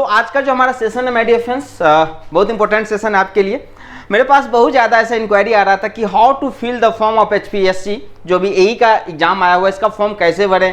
आज का जो हमारा सेशन है माय डियर फ्रेंड्स, बहुत इंपॉर्टेंट सेशन है आपके लिए। मेरे पास बहुत ज़्यादा ऐसा इंक्वायरी आ रहा था कि how to fill the form of HPSC, जो भी AE का एग्जाम आया हुआ है, इसका फॉर्म कैसे भरें,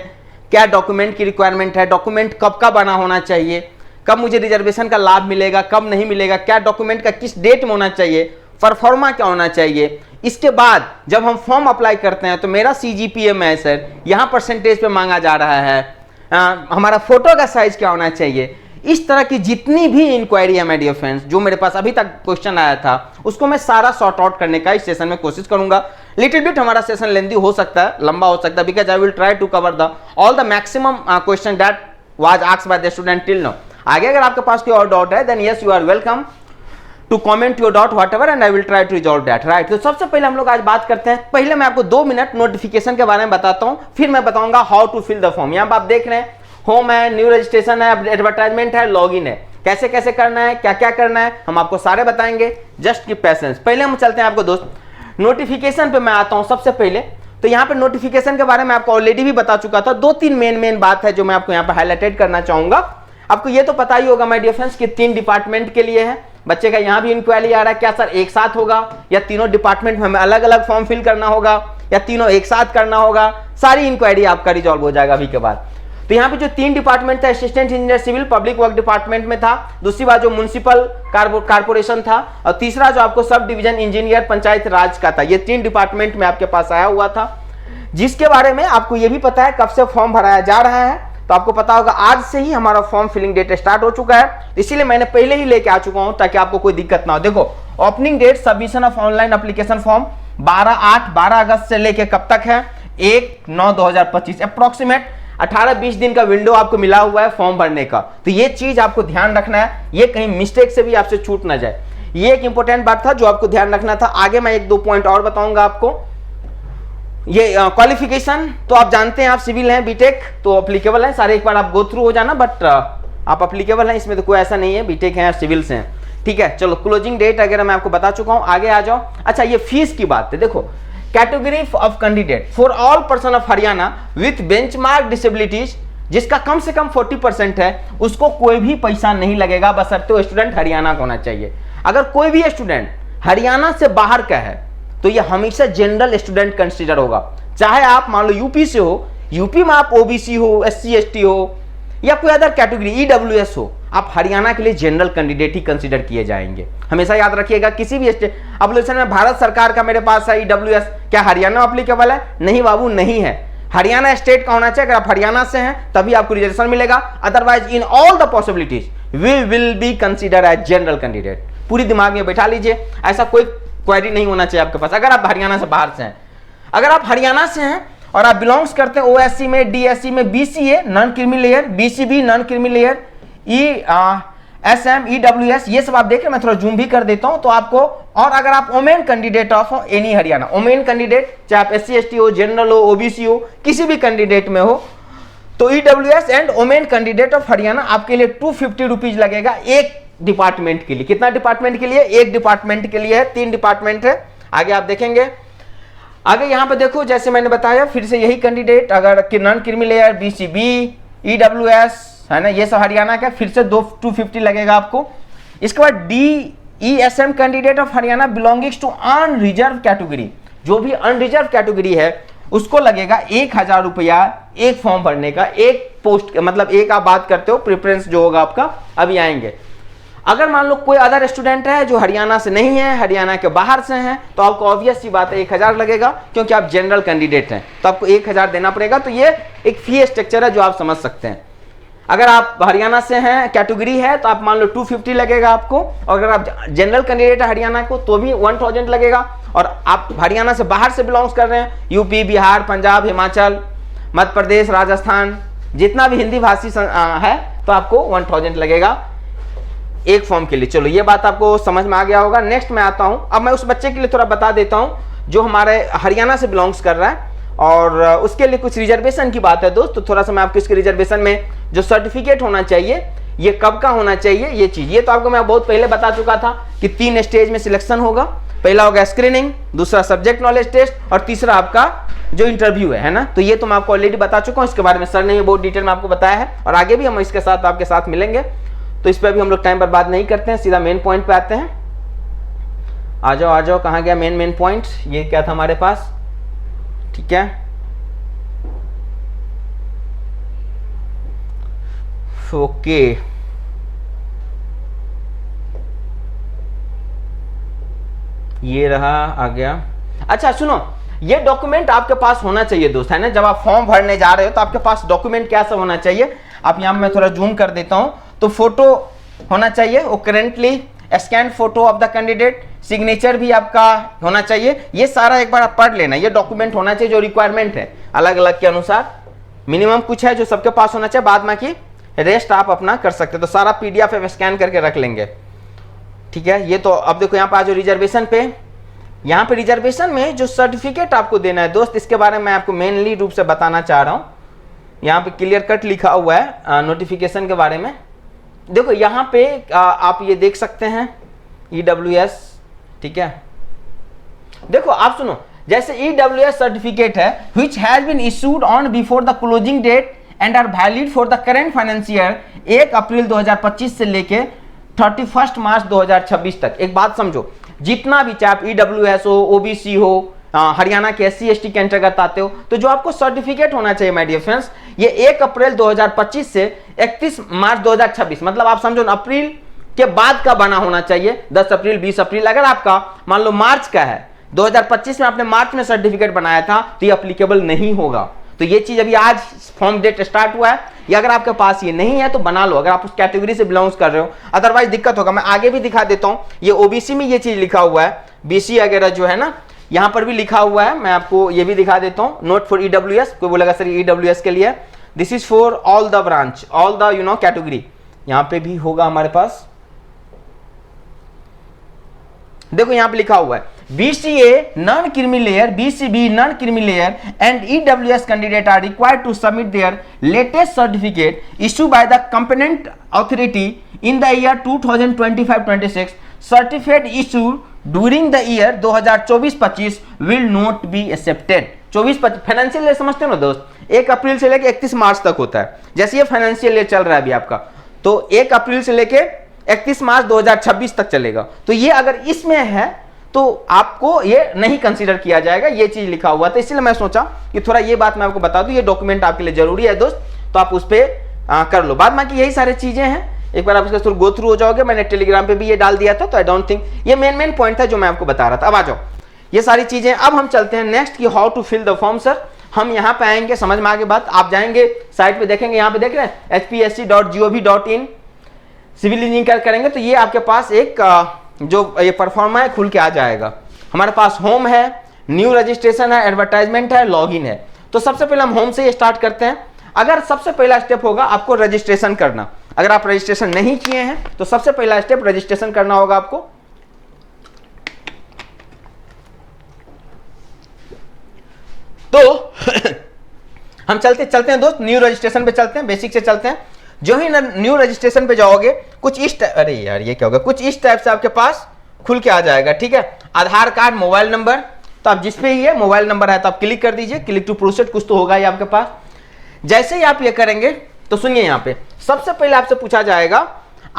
क्या डॉक्यूमेंट की रिक्वायरमेंट है, डॉक्यूमेंट कब का बना होना चाहिए, कब मुझे रिजर्वेशन का लाभ मिलेगा, कब नहीं मिलेगा, क्या डॉक्यूमेंट का किस डेट में होना चाहिए, परफॉर्मा क्या होना चाहिए। इसके बाद जब हम फॉर्म अप्लाई करते हैं तो मेरा CGPA में है सर, यहाँ परसेंटेज पे मांगा जा रहा है, हमारा फोटो का साइज क्या होना चाहिए। इस तरह की जितनी भी इंक्वायरी है माय डियर फ्रेंड्स, जो मेरे पास अभी तक क्वेश्चन आया था, उसको मैं सारा सॉर्ट आउट करने का इस सेशन में कोशिश करूंगा। लिटिल बिट हमारा सेशन लेंदी हो सकता है, लंबा हो सकता है, because I will try to cover the all the maximum question that was asked by the student till now. आगे अगर आपके पास कोई और डाउट है then yes you are welcome to comment your doubt whatever and I will try to resolve that, right. तो सबसे पहले हम लोग आज बात करते हैं, पहले मैं आपको 2 मिनट नोटिफिकेशन के बारे में बताता हूं, फिर मैं बताऊंगा how to fill the form. यहां पर आप देख रहे हैं होम है, न्यू रजिस्ट्रेशन है, एडवर्टाइजमेंट है, लॉगिन है, कैसे कैसे करना है, क्या क्या करना है, हम आपको सारे बताएंगे। Just keep patience. पहले हम चलते हैं आपको दोस्त नोटिफिकेशन पे मैं आता हूं सबसे पहले। तो यहाँ पे नोटिफिकेशन के बारे में आपको ऑलरेडी भी बता चुका था, 2-3 मेन बात है जो मैं आपको यहाँ पे हाईलाइटेड करना चाहूंगा। आपको ये तो पता ही होगा माय डियर फ्रेंड्स कि 3 डिपार्टमेंट के लिए है। बच्चे का यहाँ भी इंक्वायरी आ रहा है, क्या सर एक साथ होगा या तीनों डिपार्टमेंट में हमें अलग अलग फॉर्म फिल करना होगा या तीनों एक साथ करना होगा। सारी इंक्वायरी आपका रिजॉल्व हो जाएगा अभी के बाद। तो यहाँ पे जो 3 डिपार्टमेंट था, assistant engineer civil public work department में था, दूसरी बात जो म्युनिसिपल कारपोरेशन था, और तीसरा जो आपको सब डिवीजन इंजीनियर पंचायत राज का था। ये 3 डिपार्टमेंट में आपके पास आया हुआ था, जिसके बारे में आपको ये भी पता है कब से फॉर्म भराया जा रहा है। तो आपको पता होगा आज से ही हमारा फॉर्म फिलिंग डेट स्टार्ट हो चुका है, इसीलिए मैंने पहले ही लेके आ चुका हूं ताकि आपको कोई दिक्कत ना हो। देखो opening date submission of online application form 12 अगस्त से लेके कब तक है, 1/9/2025, अप्रोक्सीमेट 18-20 दिन का विंडो आपको मिला हुआ है फॉर्म भरने का। तो ये चीज आपको ध्यान रखना है, ये कहीं मिस्टेक से भी आपसे छूट ना जाए। ये एक इंपॉर्टेंट बात था जो आपको ध्यान रखना था। आगे मैं 1-2 पॉइंट और बताऊंगा आपको। ये क्वालिफिकेशन तो आप जानते हैं, आप सिविल हैं, बीटेक तो अप्लीकेबल है, सारे एक बार आप गो थ्रू हो जाना, बट आप अप्लीकेबल हैं, इसमें तो कोई ऐसा नहीं है, बीटेक हैं सिविल से हैं, ठीक है। चलो क्लोजिंग डेट अगर मैं आपको बता चुका हूं, आगे आ जाओ। अच्छा ये फीस की बात है, देखो category of candidate for all person of Haryana with benchmark disabilities, जिसका कम से कम 40% है, उसको कोई भी पैसा नहीं लगेगा, बशर्ते वो स्टूडेंट हरियाणा का होना चाहिए। अगर कोई भी स्टूडेंट हरियाणा से बाहर का है तो ये हमेशा जनरल स्टूडेंट कंसीडर होगा। चाहे आप मान लो यूपी से हो, यूपी में आप OBC हो, SC ST हो या कोई अदर कैटेगरी EWS हो, आप हरियाणा के लिए जनरल कैंडिडेट ही कंसीडर किए जाएंगे। हमेशा याद रखिएगा, किसी भी स्टेट एप्लीकेशन में भारत सरकार का मेरे पास है EWS, क्या हरियाणा एप्लीकेबल है? नहीं बाबू, नहीं है। हरियाणा स्टेट का होना चाहिए। अगर आप हरियाणा से हैं तभी आपको रिजर्वेशन मिलेगा, otherwise in all the possibilities we will be consider as general candidate. पूरी दिमाग में बैठा लीजिए, ऐसा कोई क्वेरी नहीं होना चाहिए आपके पास। अगर आप हरियाणा से बाहर से हैं, अगर आप हरियाणा से हैं और आप बिलोंग्स करते हैं OSC में, DSC में, BCA non creamy layer, BCB non creamy layer, SM EWS, ये सब आप देख रहे हैं, मैं थोड़ा जूम भी कर देता हूं तो आपको। और अगर आप women candidate of any Haryana, women candidate चाहे आप SC ST हो, जनरल हो, OBC हो, किसी भी कैंडिडेट में हो, तो EWS and women candidate of Haryana आपके लिए 250 रुपीज लगेगा एक डिपार्टमेंट के लिए। कितना डिपार्टमेंट के लिए? एक डिपार्टमेंट के लिए है, 3 डिपार्टमेंट है। आगे आप देखेंगे, आगे यहां पे देखो जैसे मैंने बताया, फिर से यही कैंडिडेट अगर non creamy layer, BCB EWS है ना, ये सब हरियाणा का, फिर से 250 लगेगा आपको। इसके बाद DESM candidate of Haryana belongings to unreserve category, जो भी अनरिजर्व कैटेगरी है उसको लगेगा 1000 रुपया एक फॉर्म भरने का, एक पोस्ट, मतलब एक आप बात करते हो प्रेफरेंस जो होगा आपका, अभी आएंगे। अगर मान लो कोई अदर स्टूडेंट है जो हरियाणा से नहीं है, हरियाणा के बाहर से हैं, तो आपको ऑब्वियस सी बात है 1000 लगेगा, क्योंकि आप जनरल कैंडिडेट हैं तो आपको 1000 देना पड़ेगा। तो ये एक फी स्ट्रक्चर है जो आप समझ सकते हैं। अगर आप हरियाणा से हैं, कैटेगरी है, तो आप मान लो 250 लगेगा आपको, और अगर आप जनरल कैंडिडेट है हरियाणा को तो भी 1000 लगेगा। और आप हरियाणा से बाहर से बिलोंग्स कर रहे हैं, यूपी, बिहार, पंजाब, हिमाचल, मध्य प्रदेश, राजस्थान, जितना भी हिंदी भाषी है, तो आपको 1000 लगेगा एक फॉर्म के लिए। चलो ये बात आपको समझ में आ गया होगा। नेक्स्ट मैं आता हूं, अब मैं उस बच्चे के लिए थोड़ा बता देता हूं जो हमारे हरियाणा से बिलोंग्स कर रहा है, और उसके लिए कुछ रिजर्वेशन की बात है दोस्त। तो थोड़ा सा मैं आपको इसके रिजर्वेशन में जो सर्टिफिकेट होना चाहिए, ये कब का होना चाहिए, ये चीज, ये तो आपको मैं बहुत पहले बता चुका था कि 3 स्टेज में सिलेक्शन होगा। पहला होगा स्क्रीनिंग, दूसरा सब्जेक्ट नॉलेज टेस्ट, और तीसरा आपका जो इंटरव्यू है ना। तो ये तो मैं आपको ऑलरेडी बता चुका हूं, इसके बारे में सर ने बहुत डिटेल में आपको बताया है, और आगे भी हम इसके साथ आपके साथ मिलेंगे। तो इस पर अभी हम लोग टाइम बर्बाद नहीं करते हैं, सीधा मेन पॉइंट पे आते हैं। आ जाओ, कहाँ गया मेन पॉइंट, ये क्या था हमारे पास, ठीक है। ओके, ये रहा, आ गया। अच्छा सुनो, ये डॉक्यूमेंट आपके पास होना चाहिए दोस्त, है ना। जब आप फॉर्म भरने जा रहे हो तो आपके पास डॉक्यूमेंट क्या सब होना चाहिए, आप यहाँ मैं थोड़ा जूम कर देता हूं, तो फोटो होना चाहिए, वो currently scan photo of the candidate, signature भी आपका होना चाहिए। ये सारा एक बार आप पढ़ लेना, ये डॉक्यूमेंट होना चाहिए जो रिक्वायरमेंट है अलग अलग के अनुसार, मिनिमम कुछ है जो सबके पास होना चाहिए, बाद में की रेस्ट आप अपना कर सकते हो। तो सारा पीडीएफ स्कैन करके रख लेंगे, ठीक है। ये तो अब देखो यहाँ पे आज रिजर्वेशन पे, यहाँ पे रिजर्वेशन में जो सर्टिफिकेट आपको देना है दोस्त, इसके बारे में आपको मेनली रूप से बताना चाह रहा हूँ। यहाँ पे क्लियर कट लिखा हुआ है नोटिफिकेशन के बारे में। देखो यहाँ पे आप ये देख सकते हैं EWS, ठीक है। देखो आप सुनो, जैसे EWS सर्टिफिकेट है which has been issued on before the closing date and are valid for the current financial year 1 अप्रैल 2025 से लेके 31 मार्च 2026 तक। एक बात समझो, जितना भी चाहे आप EWS हो, OBC हो, हरियाणा के SC ST के अंतर्गत आते हो, तो जो आपको सर्टिफिकेट होना चाहिए माय डियर फ्रेंड्स, ये 1 अप्रैल 2025 से 31 मार्च 2026, मतलब आप समझो अप्रैल के बाद का बना होना चाहिए। 10 अप्रैल 20 अप्रैल अगर आपका मान लो मार्च का है, 2025 में आपने मार्च में सर्टिफिकेट बनाया था, तो ये अप्लीकेबल नहीं होगा। तो ये चीज अभी आज फॉर्म डेट स्टार्ट हुआ है, या अगर आपके पास ये नहीं है तो बना लो, अगर आप उस कैटेगरी से बिलोंग कर रहे हो, अदरवाइज दिक्कत होगा। मैं आगे भी दिखा देता हूं, ये OBC में ये चीज लिखा हुआ है, BC वगैरह जो है ना, यहां पर भी लिखा हुआ है। मैं आपको ये भी दिखा देता हूं, नोट फॉर EWS, कोई बोलेगा सर EWS के लिए, this is for all the branch, all the category, यहां पे भी होगा हमारे पास। देखो यहां पे लिखा हुआ है BCA non creamy layer, BCB non creamy layer and EWS candidate are required to submit their latest certificate issue by the competent authority in the year 2025-26। Certificate issue during the year 2024-25 will not be accepted. 24-25 financial year समझते हो ना दोस्त, 1 अप्रैल से लेकर 31 मार्च तक होता है। जैसे ये फाइनेंशियल ईयर चल रहा है अभी आपका, तो 1 अप्रैल से लेकर 31 मार्च 2026 तक चलेगा। तो ये अगर इसमें है तो आपको ये नहीं कंसीडर किया जाएगा, ये चीज लिखा हुआ था। इसलिए मैं सोचा कि थोड़ा ये बात मैं आपको बता दूं, ये डॉक्यूमेंट आपके लिए जरूरी है दोस्त, तो आप उस पर कर लो। बाद में कि यही सारी चीजें हैं, एक बार आप इसका थोड़ा गो थ्रू हो जाओगे। मैंने टेलीग्राम पे भी ये डाल दिया था, तो आई डोंट थिंक ये मेन पॉइंट था जो मैं आपको बता रहा था। अब आ जाओ ये सारी चीजें। अब हम चलते हैं नेक्स्ट की how to fill the form. Sir हम यहाँ पे आएंगे, समझ में आगे बात, आप जाएंगे साइट पे देखेंगे, यहाँ पे देख रहे हैं hpsc.gov.in, सिविल इंजीनियर करेंगे तो ये आपके पास एक जो ये परफॉर्मा है खुल के आ जाएगा। हमारे पास होम है, न्यू रजिस्ट्रेशन है, एडवर्टाइजमेंट है, लॉगिन है। तो सबसे पहले हम होम से स्टार्ट करते हैं। अगर सबसे पहला स्टेप होगा आपको रजिस्ट्रेशन करना, अगर आप रजिस्ट्रेशन नहीं किए हैं तो सबसे पहला स्टेप रजिस्ट्रेशन करना होगा आपको। तो हम चलते हैं दोस्त, न्यू रजिस्ट्रेशन पे चलते हैं, बेसिक से चलते हैं। जो ही न्यू रजिस्ट्रेशन पे जाओगे कुछ इस अरे यार ये क्या होगा, कुछ इस टाइप से आपके पास खुल के आ जाएगा, ठीक है। आधार कार्ड, मोबाइल नंबर, तो आप जिस पे ये मोबाइल नंबर है तो आप क्लिक कर दीजिए, क्लिक टू प्रोसीड, कुछ तो होगा ये आपके पास। जैसे ही आप ये करेंगे तो सुनिए, यहाँ पे सबसे पहले आपसे पूछा जाएगा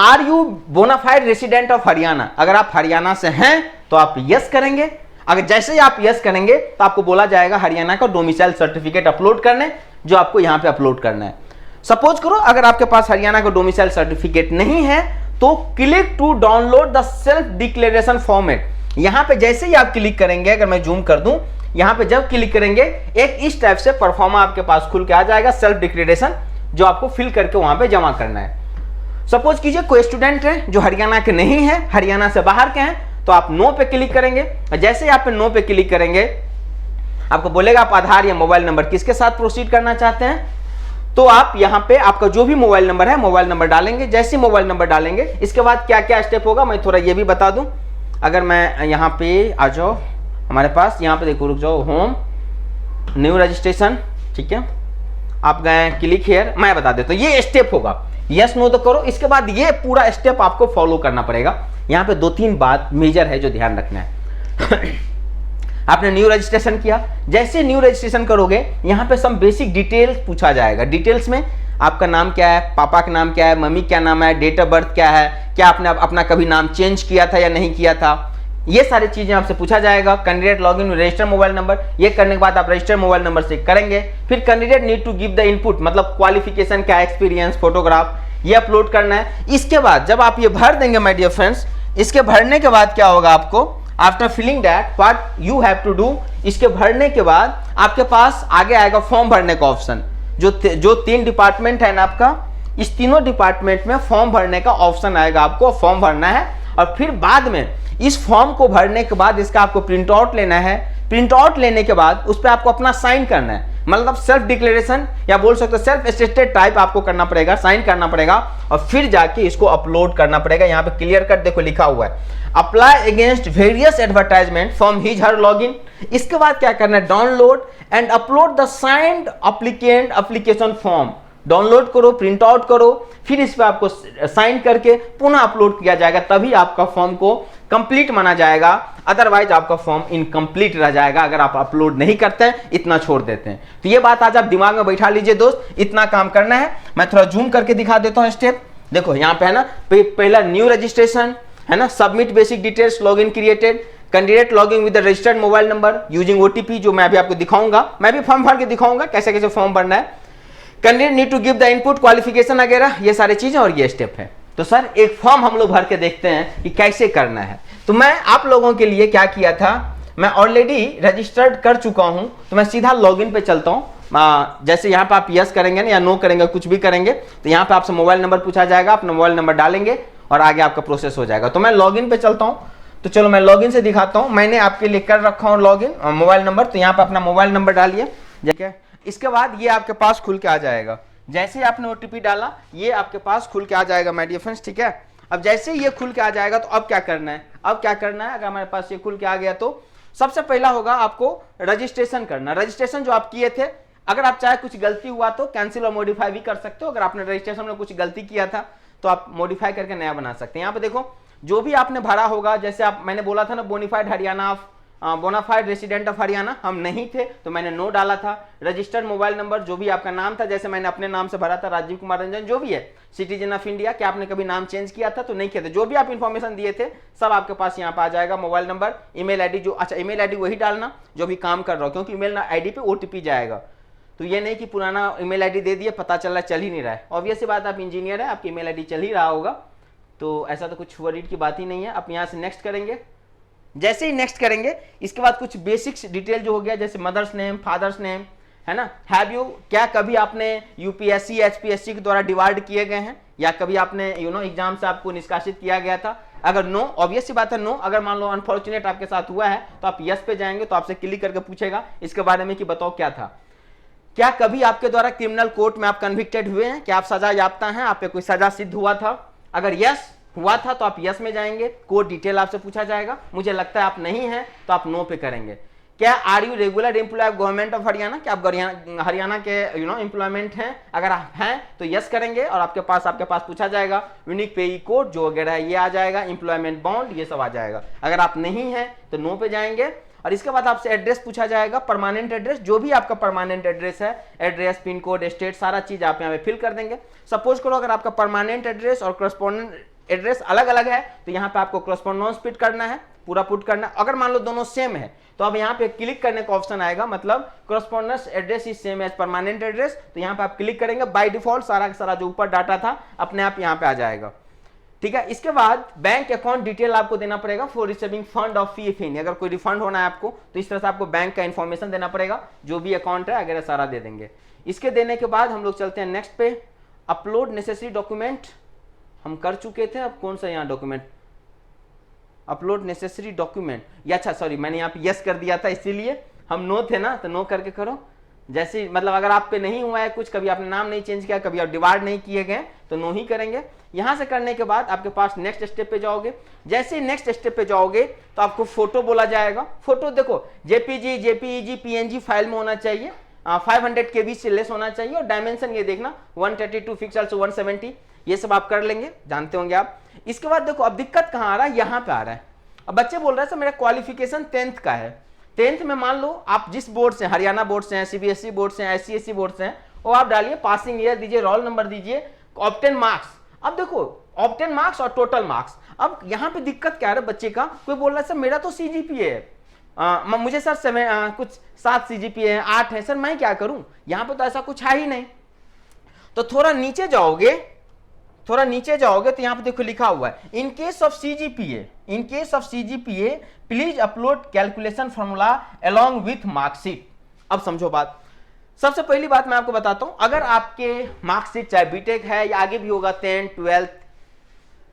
are you bonafide resident of Haryana. अगर आप हरियाणा से हैं तो आप यस करेंगे। अगर जैसे ही आप यस करेंगे तो आपको बोला जाएगा हरियाणा का डोमिसाइल सर्टिफिकेट अपलोड करने, जो आपको यहाँ पे अपलोड करना है। सपोज करो अगर आपके पास हरियाणा का डोमिसाइल सर्टिफिकेट नहीं है तो click to download the self declaration format. यहां पे जैसे ही आप क्लिक करेंगे, अगर मैं जूम कर दूं, यहां पे जब क्लिक करेंगे एक इस टाइप से परफॉर्मा आपके पास खुल के आ जाएगा, सेल्फ डिक्लेरेशन, जो आपको फिल करके वहां पे जमा करना है। सपोज कीजिए कोई स्टूडेंट है जो हरियाणा के नहीं है, हरियाणा से बाहर के हैं, तो आप नो पे क्लिक करेंगे। जैसे ही आप पे नो पे क्लिक करेंगे आपको बोलेगा आप आधार या मोबाइल नंबर किसके साथ प्रोसीड करना चाहते हैं, तो आप यहाँ पे आपका जो भी मोबाइल नंबर है मोबाइल नंबर डालेंगे। जैसे मोबाइल नंबर डालेंगे इसके बाद क्या क्या स्टेप होगा मैं थोड़ा ये भी बता दूं। अगर मैं यहाँ पे आ जाओ, हमारे पास यहाँ पे देखो, रुक जाओ, होम, न्यू रजिस्ट्रेशन, ठीक है, आप गए क्लिक हियर, मैं बता देता हूँ ये स्टेप होगा, यस नो तो करो। इसके बाद ये पूरा स्टेप आपको फॉलो करना पड़ेगा। यहाँ पे 2-3 बात मेजर है जो ध्यान रखना है। आपने न्यू रजिस्ट्रेशन किया, जैसे न्यू रजिस्ट्रेशन करोगे यहाँ पे सम बेसिक डिटेल्स पूछा जाएगा। डिटेल्स में आपका नाम क्या है, पापा का नाम क्या है, मम्मी क्या नाम है, डेट ऑफ बर्थ क्या है, क्या आपने अपना कभी नाम चेंज किया था या नहीं किया था, ये सारी चीजें आपसे पूछा जाएगा। Candidate login register mobile number, ये करने के बाद आप रजिस्टर मोबाइल नंबर से करेंगे। फिर candidate need to give the input, मतलब क्वालिफिकेशन क्या, एक्सपीरियंस, फोटोग्राफ, ये अपलोड करना है। इसके बाद जब आप ये भर देंगे माय डियर फ्रेंड्स, इसके भरने के बाद क्या होगा आपको, after filling that what you have to do, इसके भरने के बाद आपके पास आगे आएगा फॉर्म भरने का ऑप्शन। जो 3 डिपार्टमेंट है ना आपका, इस तीनों डिपार्टमेंट में फॉर्म भरने का ऑप्शन आएगा, आपको फॉर्म भरना है। और फिर बाद में इस फॉर्म को भरने के बाद इसका आपको प्रिंट आउट लेना है। प्रिंट आउट लेने के बाद उस पर आपको अपना साइन करना है, मतलब सेल्फ डिक्लेरेशन या बोल सकते हो सेल्फ अटेस्टेड टाइप आपको करना पड़ेगा, साइन करना पड़ेगा और फिर जाके इसको अपलोड करना पड़ेगा। यहाँ पे क्लियर कट देखो लिखा हुआ है, apply against various advertisement from his her login. इसके बाद क्या करना है, download and upload the signed applicant application form. Download करो, प्रिंट आउट करो, फिर इस पर आपको साइन करके पुनः अपलोड किया जाएगा, तभी आपका फॉर्म को कंप्लीट माना जाएगा। अदरवाइज आपका फॉर्म इनकम्प्लीट रह जाएगा अगर आप अपलोड नहीं करते हैं, इतना छोड़ देते हैं। तो ये बात आज आप दिमाग में बैठा लीजिए दोस्त, इतना काम करना है। मैं थोड़ा जूम करके दिखा देता हूं स्टेप। देखो यहाँ पे है ना, पहला न्यू रजिस्ट्रेशन है ना, submit basic details, login created, candidate logging with the registered mobile number using OTP, जो मैं अभी आपको दिखाऊंगा, मैं भी फॉर्म भर के दिखाऊंगा कैसे कैसे फॉर्म भरना है। Candidate need to give the input, qualification वगैरह, ये सारी चीजें और ये स्टेप है। तो सर एक फॉर्म हम लोग भर के देखते हैं कि कैसे करना है। तो मैं आप लोगों के लिए क्या किया था, मैं ऑलरेडी रजिस्टर्ड कर चुका हूं, तो मैं सीधा लॉगिन पे चलता हूं। जैसे यहाँ पे आप यस करेंगे ना या नो करेंगे, कुछ भी करेंगे, तो यहाँ पे आपसे मोबाइल नंबर पूछा जाएगा, अपना मोबाइल नंबर डालेंगे और आगे आपका प्रोसेस हो जाएगा। तो मैं लॉगिन पे चलता हूँ। तो चलो मैं लॉगिन से दिखाता हूँ, मैंने आपके लिए कर रखा हूँ लॉगिन मोबाइल नंबर। तो यहाँ पे अपना मोबाइल नंबर डालिए, ठीक है। इसके बाद ये आपके पास खुल के आ जाएगा, जैसे ही आपने ओटीपी डाला ये आपके पास खुल के आ जाएगा माय डियर फ्रेंड्स, ठीक है। अब जैसे ये खुल के आ जाएगा तो अब क्या करना है, अगर हमारे पास ये खुल के आ गया तो सबसे पहला होगा आपको रजिस्ट्रेशन करना। रजिस्ट्रेशन जो आप किए थे, अगर आप चाहे कुछ गलती हुआ तो कैंसिल और मॉडिफाई भी कर सकते हो। अगर आपने रजिस्ट्रेशन में कुछ गलती किया था तो आप मॉडिफाई करके नया बना सकते हैं। यहाँ पे देखो जो भी आपने भरा होगा, जैसे आप मैंने बोला था ना bonafide Haryana, bonafide resident of Haryana, हम नहीं थे तो मैंने नो डाला था। रजिस्टर्ड मोबाइल नंबर, जो भी आपका नाम था, जैसे मैंने अपने नाम से भरा था राजीव कुमार रंजन, जो भी है, सिटीजन ऑफ इंडिया, क्या आपने कभी नाम चेंज किया था तो नहीं किया था, जो भी आप इन्फॉर्मेशन दिए थे सब आपके पास यहाँ पे आ जाएगा। मोबाइल नंबर, ईमेल आईडी, जो अच्छा ईमेल आईडी वही डालना जो भी काम कर रहा हो, क्योंकि ईमेल आईडी पे ओटीपी जाएगा। तो ये नहीं कि पुराना ईमेल आईडी दे दिए, पता चल रहा चल ही नहीं रहा है। ऑब्वियस सी बात, आप इंजीनियर है, आपकी ईमेल आईडी चल ही रहा होगा, तो ऐसा तो कुछ वरीड की बात ही नहीं है। आप यहाँ से नेक्स्ट करेंगे, जैसे ही नेक्स्ट करेंगे इसके बाद कुछ बेसिक्स डिटेल जो हो गया, जैसे मदर्स नेम, फादर्स नेम, है ना। हैव यू, क्या कभी आपने यूपीएससी एचपीएससी के द्वारा डिवाइड किए गए हैं, या कभी आपने एग्जाम से आपको निष्कासित किया गया था। अगर नो, ऑब्वियस सी बात है नो। अगर मान लो अनफॉर्चुनेट आपके साथ हुआ है तो आप यस पे जाएंगे, तो आपसे क्लिक करके पूछेगा इसके बारे में कि बताओ क्या था। क्या कभी आपके द्वारा क्रिमिनल कोर्ट में आप कन्विक्टेड हुए हैं, क्या आप सजा याफ्ता हैं, आप पे कोई सजा सिद्ध हुआ था। अगर यस हुआ था तो आप यस में जाएंगे, कोड डिटेल आपसे पूछा जाएगा, मुझे लगता है आप नहीं हैं तो आप नो पे करेंगे। क्या are you regular employ of government of Haryana, क्या आप हरियाणा के एम्प्लॉयमेंट हैं, अगर आप हैं तो यस करेंगे और आपके पास पूछा जाएगा यूनिक पेई कोड जो वगैरह है ये आ जाएगा, एम्प्लॉयमेंट बॉन्ड ये सब आ जाएगा। अगर आप नहीं हैं तो नो पे जाएंगे और इसके बाद आपसे एड्रेस पूछा जाएगा, परमानेंट एड्रेस, जो भी आपका परमानेंट एड्रेस है, एड्रेस, पिन कोड, स्टेट, सारा चीज आप यहाँ पे फिल कर देंगे। सपोज करो अगर आपका परमानेंट एड्रेस और करस्पॉन्डेंट एड्रेस अलग अलग है तो यहाँ पे आपको करस्पॉन्डेंस फिट करना है, पूरा पुट करना है। अगर मान लो दोनों सेम है तो अब यहाँ पे क्लिक करने का ऑप्शन आएगा, मतलब correspondence address is same as permanent address, तो यहाँ पे आप क्लिक करेंगे, बाय डिफॉल्ट सारा का सारा जो ऊपर डाटा था अपने आप यहाँ पे आ जाएगा, ठीक है। इसके बाद बैंक अकाउंट डिटेल आपको देना पड़ेगा for receiving fund of fee any, अगर कोई रिफंड होना है आपको तो इस तरह से आपको बैंक का इंफॉर्मेशन देना पड़ेगा, जो भी अकाउंट है अगर सारा दे देंगे। इसके देने के बाद हम लोग चलते हैं नेक्स्ट पे, अपलोड नेसेसरी डॉक्यूमेंट हम कर चुके थे। अब कौन सा यहाँ डॉक्यूमेंट, अपलोड नेसेसरी डॉक्यूमेंट, या अच्छा सॉरी मैंने यहाँ पे यस कर दिया था इसीलिए, हम नो थे ना तो नो करके करो। जैसे मतलब अगर आप पे नहीं हुआ है कुछ, कभी आपने नाम नहीं चेंज किया, कभी आप डिवाइड नहीं किए गए तो नो ही करेंगे। यहां से करने के बाद आपके पास नेक्स्ट स्टेप पे जाओगे, जैसे नेक्स्ट स्टेप पे जाओगे तो आपको फोटो बोला जाएगा। फोटो देखो जेपीजी, जेपीईजी, पीएनजी फाइल में होना चाहिए, 500 KB से लेस होना चाहिए, और डायमेंशन ये देखना 132 पिक्सल से 170, ये सब आप कर लेंगे, जानते होंगे आप। इसके बाद देखो अब दिक्कत कहाँ आ रहा है, यहाँ पे आ रहा है। अब बच्चे बोल रहे हैं सर मेरा क्वालिफिकेशन 10th का है, 10th में मान लो आप जिस बोर्ड से, हरियाणा बोर्ड से हैं, सीबीएसई बोर्ड से हैं, एससीएससी बोर्ड से हैं, वो आप डालिए, पासिंग ईयर दीजिए, रोल नंबर दीजिए, ऑब्टेन मार्क्स। अब देखो ऑब्टेन मार्क्स और टोटल मार्क्स, अब यहां पे दिक्कत क्या है बच्चे का, कोई बोल रहा है सर मेरा तो सीजीपीए है, मुझे सर कुछ 7 सीजीपीए है, 8 है, सर मैं क्या करूं, यहां पे तो ऐसा कुछ है ही नहीं। तो थोड़ा नीचे जाओगे तो यहां पे देखो लिखा हुआ है in case of CGPA please upload calculation formula along with marksheet. अब समझो बात, सबसे पहली बात मैं आपको बताता हूं, अगर आपके मार्कशीट चाहे बीटेक है या आगे भी होगा 10th 12th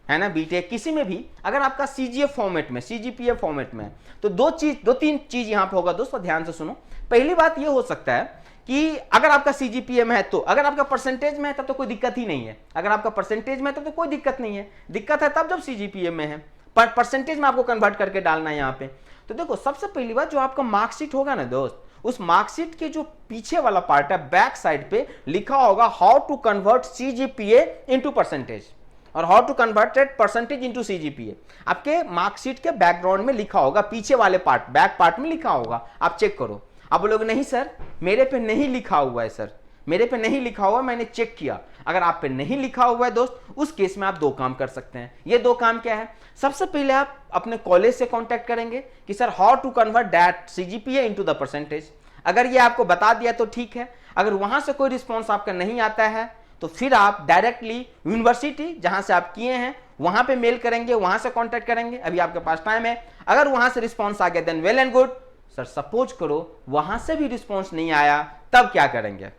है ना, बीटेक किसी में भी, अगर आपका सीजीए फॉर्मेट में, सीजीपीए फॉर्मेट में, तो दो तीन चीज यहां पे होगा दोस्तों, ध्यान से सुनो। पहली बात ये हो सकता है कि अगर आपका सीजीपीए में है, तो अगर आपका परसेंटेज में है तब तो कोई दिक्कत ही नहीं है, अगर आपका परसेंटेज में है तब तो कोई दिक्कत नहीं है, दिक्कत है तब जब सीजीपीए में है, पर परसेंटेज में आपको कन्वर्ट करके डालना है यहाँ पे। तो देखो सबसे पहली बात, जो आपका मार्कशीट होगा ना दोस्त, उस मार्कशीट के जो पीछे वाला पार्ट है, बैक साइड पे लिखा होगा how to convert CGPA into percentage और how to converted percentage into CGPA. आपके मार्कशीट के बैकग्राउंड में लिखा होगा, पीछे वाले पार्ट, बैक पार्ट में लिखा होगा, आप चेक करो। आप बोलोगे नहीं सर मेरे पे नहीं लिखा हुआ है, सर मेरे पे नहीं लिखा हुआ, मैंने चेक किया। अगर आप पे नहीं लिखा हुआ है दोस्त, उस केस में आप दो काम कर सकते हैं। ये दो काम क्या है, सबसे पहले आप अपने कॉलेज से कांटेक्ट करेंगे कि sir how to convert that CGPA into the percentage. अगर ये आपको बता दिया तो ठीक है, अगर वहां से कोई रिस्पॉन्स आपका नहीं आता है तो फिर आप डायरेक्टली यूनिवर्सिटी जहां से आप किए हैं वहां पे मेल करेंगे, वहां से कांटेक्ट करेंगे, अभी आपके पास टाइम है। अगर वहां से रिस्पॉन्स आ गया then well and good. Sir suppose करो वहां से भी रिस्पॉन्स नहीं आया, तब क्या करेंगे?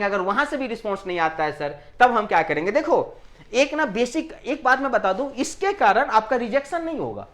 अगर वहां से भी रिस्पॉन्स नहीं आता है सर, तब हम क्या करेंगे? देखो एक ना बेसिक एक बात मैं बता दूं, इसके कारण आपका रिजेक्शन नहीं होगा।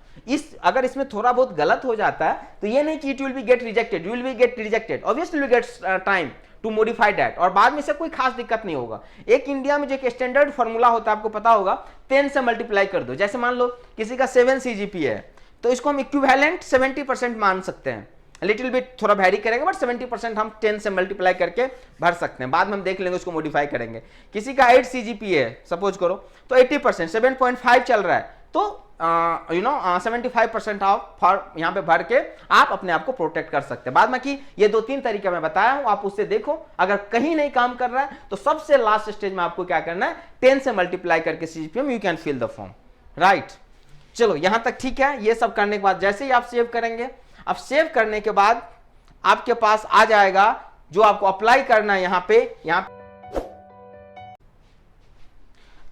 अगर इसमें थोड़ा बहुत गलत हो जाता है तो ये नहीं कि it will be get rejected, you will be get rejected, obviously will get time to modify that, और बाद में से कोई खास दिक्कत नहीं होगा। एक इंडिया में जो एक स्टैंडर्ड फॉर्मूला होता है आपको पता होगा, 10 से मल्टीप्लाई कर दो। जैसे मान लो किसी का 7 सीजीपीए है तो इसको हम इक्विवेलेंट 70% मान सकते हैं, लिटिल बिट थोड़ा वैरी करेगा बट 70% हम 10 से मल्टीप्लाई करके भर सकते हैं, बाद में हम देख लेंगे उसको मॉडिफाई करेंगे। किसी का 8 सीजीपीए है सपोज करो तो 80% 7.5 चल रहा है तो 75% आप फॉर यहाँ पे भर के आप अपने आप को प्रोटेक्ट कर सकते हैं। बाद में कि ये 2-3 तरीके मैं बताया हूं, आप उससे देखो। अगर कहीं नहीं काम कर रहा है तो सबसे लास्ट स्टेज में आपको क्या करना है, 10 से मल्टीप्लाई करके सीजीपीए में you can fill the form, right. चलो यहां तक ठीक है। ये सब करने के बाद जैसे ही आप सेव करेंगे, अब सेव करने के बाद आपके पास आ जाएगा जो आपको अप्लाई करना है। यहाँ पे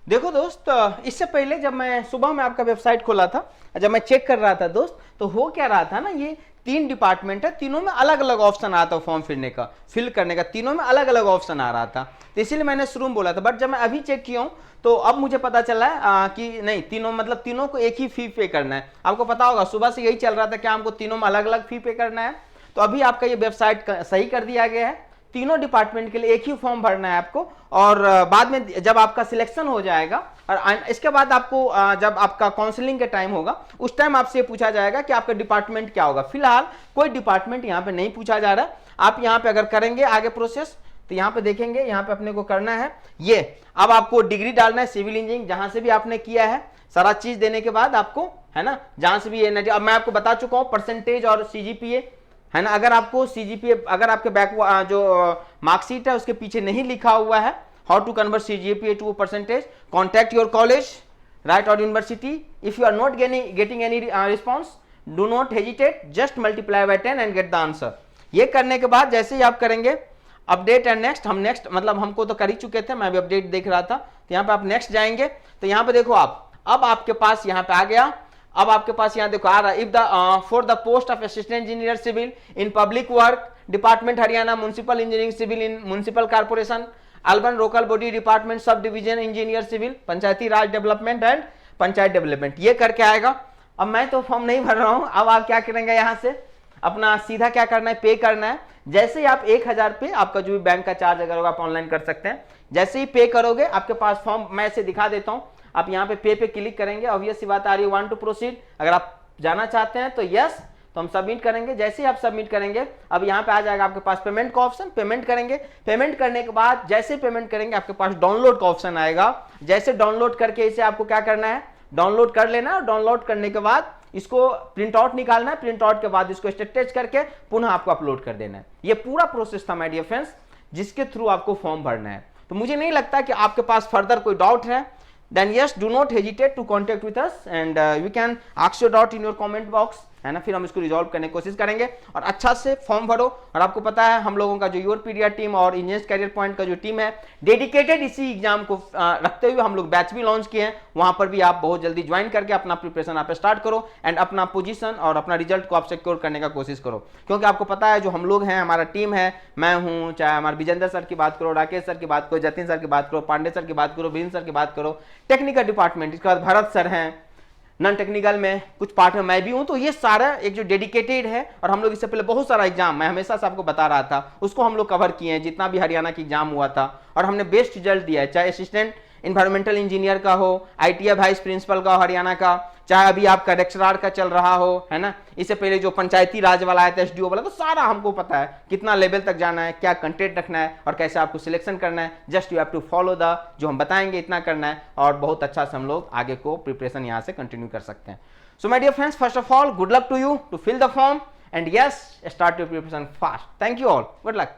देखो दोस्त, इससे पहले जब मैं सुबह में आपका वेबसाइट खोला था, जब मैं चेक कर रहा था दोस्त, तो हो क्या रहा था ना, ये 3 डिपार्टमेंट है, तीनों में अलग अलग ऑप्शन आता है फॉर्म फिल करने का, तीनों में अलग अलग ऑप्शन आ रहा था, तो इसीलिए मैंने शुरू में बोला था। बट जब मैं अभी चेक किया हूं तो अब मुझे पता चला है कि नहीं, तीनों को एक ही फी पे करना है। आपको पता होगा सुबह से यही चल रहा था कि हमको तीनों में अलग अलग फी पे करना है, तो अभी आपका ये वेबसाइट सही कर दिया गया है। तीनों डिपार्टमेंट के लिए एक ही फॉर्म भरना है आपको, और बाद में जब आपका सिलेक्शन हो जाएगा और इसके बाद आपको जब आपका काउंसलिंग का टाइम होगा उस टाइम आपसे पूछा जाएगा कि आपका डिपार्टमेंट क्या होगा। फिलहाल कोई डिपार्टमेंट यहाँ पे नहीं पूछा जा रहा। आप यहाँ पे अगर करेंगे आगे प्रोसेस तो यहाँ पे देखेंगे, यहाँ पे अपने को करना है ये, अब आपको डिग्री डालना है सिविल इंजीनियरिंग जहां से भी आपने किया है, सारा चीज देने के बाद आपको है ना, जहां से भी ये, अब मैं आपको बता चुका हूँ परसेंटेज और सीजीपीए है ना। अगर आपको सीजीपीए, अगर आपके बैक जो मार्कशीट है उसके पीछे नहीं लिखा हुआ है how to convert CGPA to percentage, contact your college right और university. If you are not getting any response, do not hesitate, just multiply by 10 and get the answer. ये करने के बाद जैसे ही आप करेंगे अपडेट एंड नेक्स्ट, हम नेक्स्ट मतलब हमको तो कर ही चुके थे, मैं भी अपडेट देख रहा था, तो यहाँ पे आप नेक्स्ट जाएंगे तो यहाँ पे देखो आप, अब आपके पास यहाँ पे आ गया। अब आपके पास यहाँ देखो आ रहा है, if the for the post of assistant engineer civil in public work department Haryana, municipal engineering civil in municipal corporation, urban local body department sub division engineer civil, Panchayati Raj development and panchayat development, ये करके आएगा। अब मैं तो फॉर्म नहीं भर रहा हूँ, अब आप क्या करेंगे, यहाँ से अपना सीधा क्या करना है, पे करना है। जैसे ही आप 1000 पे, आपका जो भी बैंक का चार्ज अगर होगा आप ऑनलाइन कर सकते हैं, जैसे ही पे करोगे आपके पास फॉर्म, मैं इसे दिखा देता हूँ। आप यहाँ पे क्लिक करेंगे, ऑब्वियस सी बात आ रही है, वांट टू प्रोसीड, अगर आप जाना चाहते हैं तो यस, तो हम सबमिट करेंगे। जैसे ही आप सबमिट करेंगे अब यहाँ पे आ जाएगा आपके पास पेमेंट का ऑप्शन, पेमेंट करेंगे। पेमेंट करने के बाद जैसे पेमेंट करेंगे आपके पास डाउनलोड का ऑप्शन आएगा। जैसे डाउनलोड करके इसे आपको क्या करना है, डाउनलोड कर लेना। डाउनलोड करने के बाद इसको प्रिंट आउट निकालना है, प्रिंट आउट के बाद इसको स्टेटेज करके पुनः आपको अपलोड कर देना है। ये पूरा प्रोसेस था माय डियर फ्रेंड्स। जिसके थ्रू आपको फॉर्म भरना है। तो मुझे नहीं लगता कि आपके पास फर्दर कोई डाउट है, then yes, do not hesitate to contact with us and you can ask your doubt in your comment box, है ना। फिर हम इसको रिजॉल्व करने की कोशिश करेंगे और अच्छा से फॉर्म भरो। और आपको पता है हम लोगों का जो योरपीडिया टीम और इंजीनियर्स कैरियर पॉइंट का जो टीम है, डेडिकेटेड इसी एग्जाम को रखते हुए हम लोग बैच भी लॉन्च किए हैं। वहां पर भी आप बहुत जल्दी ज्वाइन करके अपना प्रिपरेशन आप स्टार्ट करो एंड अपना पोजीशन और अपना रिजल्ट को आप सिक्योर करने का कोशिश करो। क्योंकि आपको पता है जो हम लोग हैं, हमारा टीम है, मैं हूं, चाहे हमारे विजेंद्र सर की बात करो, राकेश सर की बात करो, जतिन सर की बात करो, पांडे सर की बात करो, वीरेंद्र सर की बात करो, टेक्निकल डिपार्टमेंट, इसके बाद भरत सर हैं, नॉन टेक्निकल में कुछ पार्ट में मैं भी हूं। तो ये सारा एक जो डेडिकेटेड है, और हम लोग इससे पहले बहुत सारा एग्जाम मैं हमेशा से आपको बता रहा था, उसको हम लोग कवर किए हैं, जितना भी हरियाणा की एग्जाम हुआ था, और हमने बेस्ट रिजल्ट दिया है। चाहे असिस्टेंट इन्वायरमेंटल इंजीनियर का हो, आईटीआई वाइस प्रिंसिपल का हो हरियाणा का, चाहे अभी आपका रजिस्ट्रार का चल रहा हो, है ना, इससे पहले जो पंचायती राज वाला आया था, एसडीओ वाला, तो सारा हमको पता है कितना लेवल तक जाना है, क्या कंटेंट रखना है और कैसे आपको सिलेक्शन करना है। Just you have to follow the, जो हम बताएंगे इतना करना है, और बहुत अच्छा से हम लोग आगे को प्रिपरेशन यहाँ से कंटिन्यू कर सकते हैं। So my dear friends, first of all, good luck to you to fill the form, and yes, start your preparation fast. Thank you all. Good luck.